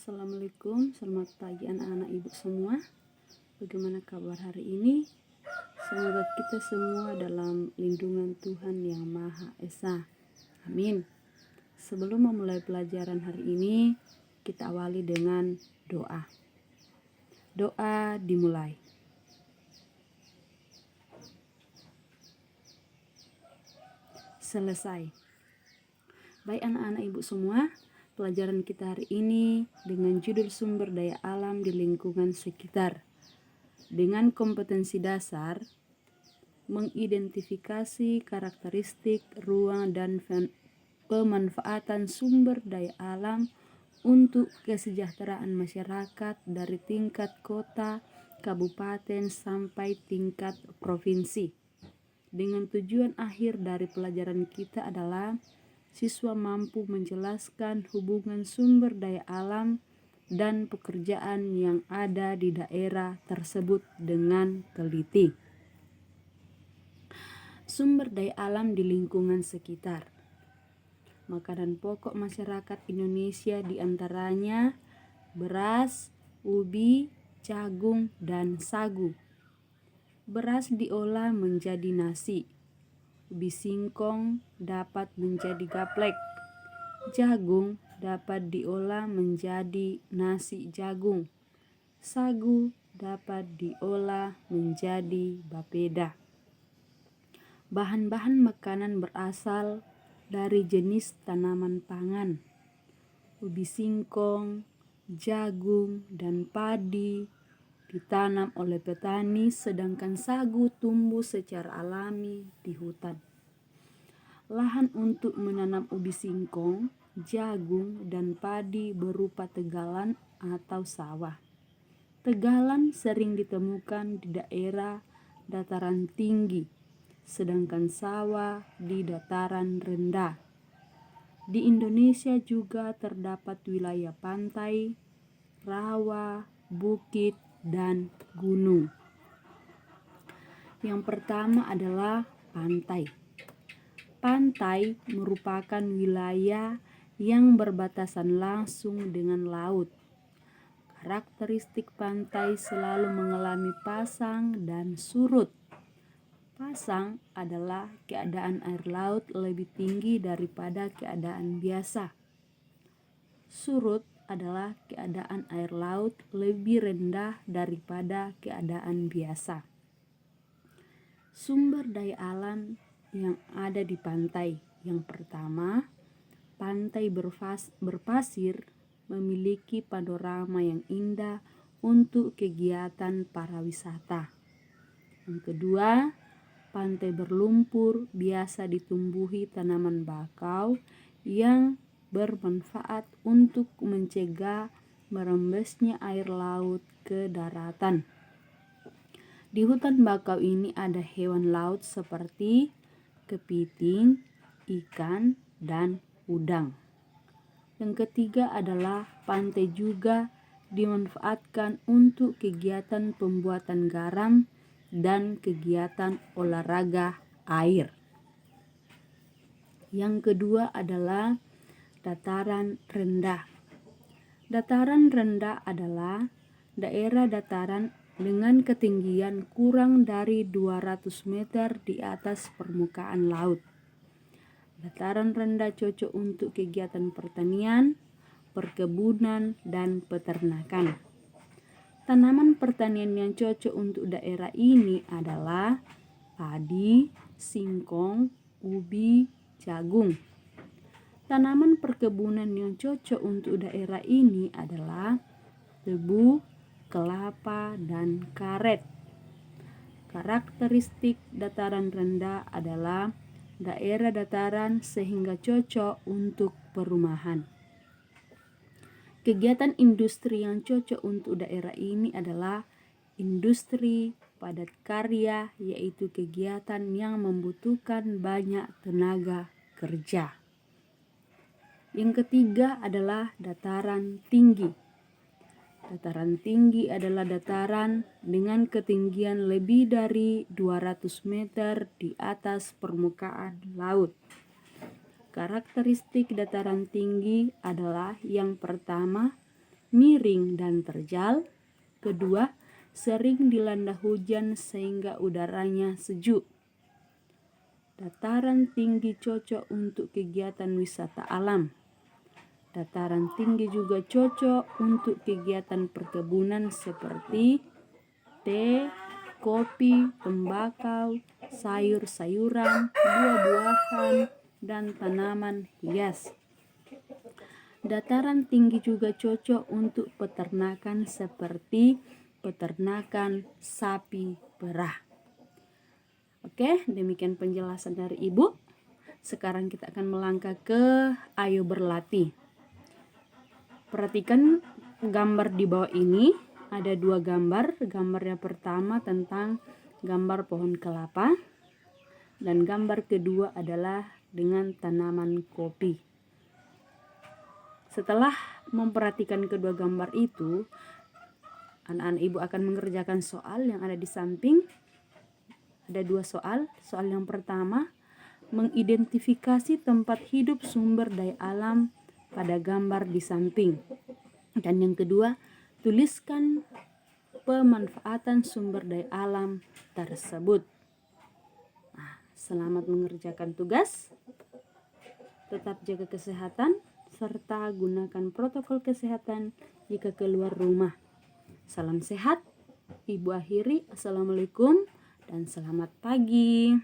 Assalamualaikum, selamat pagi anak-anak ibu semua. Bagaimana kabar hari ini? Semoga kita semua dalam lindungan Tuhan yang Maha Esa. Amin. Sebelum memulai pelajaran hari ini, kita awali dengan doa. Doa dimulai. Selesai. Baik anak-anak ibu semua, pelajaran kita hari ini dengan judul sumber daya alam di lingkungan sekitar. Dengan kompetensi dasar, mengidentifikasi karakteristik, ruang, dan pemanfaatan sumber daya alam untuk kesejahteraan masyarakat dari tingkat kota, kabupaten, sampai tingkat provinsi. Dengan tujuan akhir dari pelajaran kita adalah siswa mampu menjelaskan hubungan sumber daya alam dan pekerjaan yang ada di daerah tersebut dengan teliti. Sumber daya alam di lingkungan sekitar. Makanan pokok masyarakat Indonesia diantaranya beras, ubi, jagung, dan sagu. Beras diolah menjadi nasi. Ubi singkong dapat menjadi gaplek. Jagung dapat diolah menjadi nasi jagung. Sagu dapat diolah menjadi bapeda. Bahan-bahan makanan berasal dari jenis tanaman pangan. Ubi singkong, jagung, dan padi ditanam oleh petani, sedangkan sagu tumbuh secara alami di hutan. Lahan untuk menanam ubi singkong, jagung, dan padi berupa tegalan atau sawah. Tegalan sering ditemukan di daerah dataran tinggi, sedangkan sawah di dataran rendah. Di Indonesia juga terdapat wilayah pantai, rawa, bukit, dan gunung. Yang pertama adalah pantai. Pantai merupakan wilayah yang berbatasan langsung dengan laut. Karakteristik pantai selalu mengalami pasang dan surut. Pasang adalah keadaan air laut lebih tinggi daripada keadaan biasa. Surut adalah keadaan air laut lebih rendah daripada keadaan biasa. Sumber daya alam yang ada di pantai. Yang pertama, pantai berpasir memiliki panorama yang indah untuk kegiatan pariwisata. Yang kedua, pantai berlumpur biasa ditumbuhi tanaman bakau yang bermanfaat untuk mencegah merembesnya air laut ke daratan. Di hutan bakau ini ada hewan laut seperti kepiting, ikan, dan udang. Yang ketiga adalah pantai juga dimanfaatkan untuk kegiatan pembuatan garam dan kegiatan olahraga air. Yang kedua adalah dataran rendah. Dataran rendah adalah daerah dataran dengan ketinggian kurang dari 200 meter di atas permukaan laut. Dataran rendah cocok untuk kegiatan pertanian, perkebunan, dan peternakan. Tanaman pertanian yang cocok untuk daerah ini adalah padi, singkong, ubi, jagung. Tanaman perkebunan yang cocok untuk daerah ini adalah tebu, kelapa, dan karet. Karakteristik dataran rendah adalah daerah dataran sehingga cocok untuk perumahan. Kegiatan industri yang cocok untuk daerah ini adalah industri padat karya, yaitu kegiatan yang membutuhkan banyak tenaga kerja. Yang ketiga adalah dataran tinggi. Dataran tinggi adalah dataran dengan ketinggian lebih dari 200 meter di atas permukaan laut. Karakteristik dataran tinggi adalah yang pertama, miring dan terjal. Kedua, sering dilanda hujan sehingga udaranya sejuk. Dataran tinggi cocok untuk kegiatan wisata alam. Dataran tinggi juga cocok untuk kegiatan perkebunan seperti teh, kopi, tembakau, sayur-sayuran, buah-buahan, dan tanaman hias. Dataran tinggi juga cocok untuk peternakan seperti peternakan sapi perah. Oke, demikian penjelasan dari Ibu. Sekarang kita akan melangkah ke ayo berlatih. Perhatikan gambar di bawah ini. Ada 2 gambar. Gambar yang pertama tentang gambar pohon kelapa. Dan gambar kedua adalah dengan tanaman kopi. Setelah memperhatikan kedua gambar itu, anak-anak Ibu akan mengerjakan soal yang ada di samping. Ada 2 soal. Soal yang pertama, mengidentifikasi tempat hidup sumber daya alam pada gambar di samping. Dan yang kedua, tuliskan pemanfaatan sumber daya alam tersebut. Selamat mengerjakan tugas. Tetap jaga kesehatan serta gunakan protokol kesehatan jika keluar rumah. Salam sehat. Ibu akhiri. Assalamualaikum dan selamat pagi.